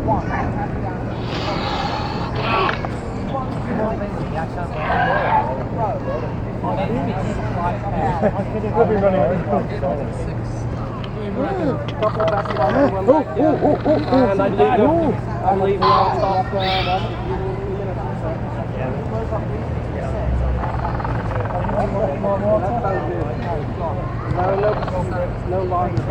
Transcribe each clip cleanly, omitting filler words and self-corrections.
We'll be running out. And I leave last off no longer.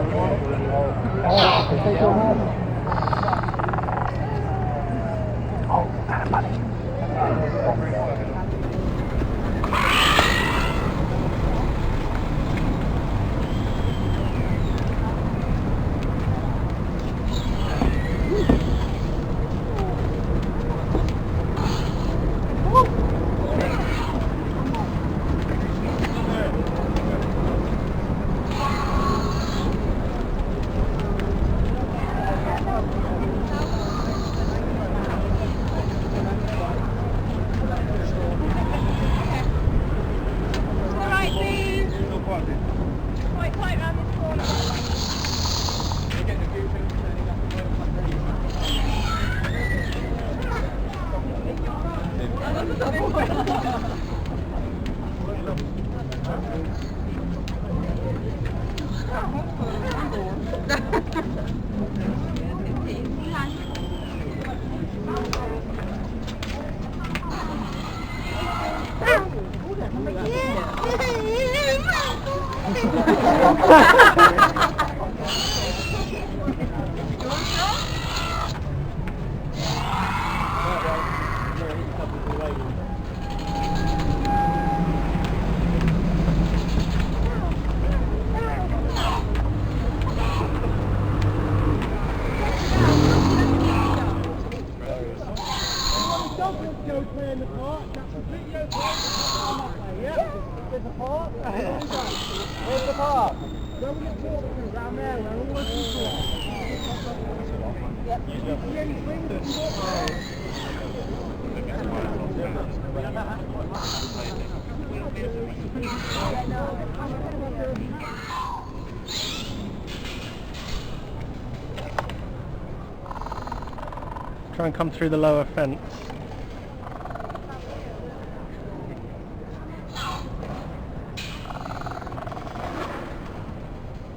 Try and come through the lower fence.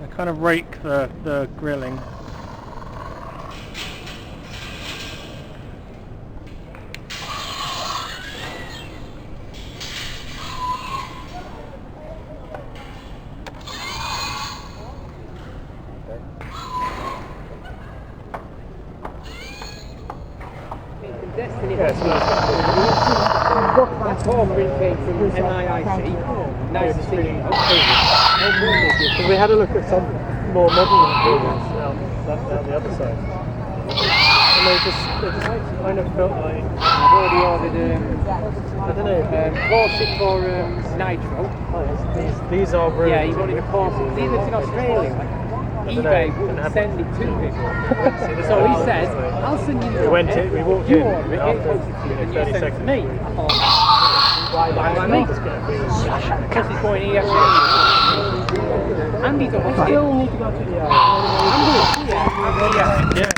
I kind of rake the grilling. That's all came from MIIC. Now it's thinking, Because we had a look at some more modern improvements down the other side. And they just kind of felt like... I've already ordered I don't know. Corsic for Nitro. Oh, these are brilliant. Yeah, he's ordered a Corsic. He lives in Australia. eBay wouldn't send it to him. So he said, I'll send you the we walked you in order it, after and you 30 send it to seconds. me. I thought, why me? Because he's going here. Andy's still need to go to the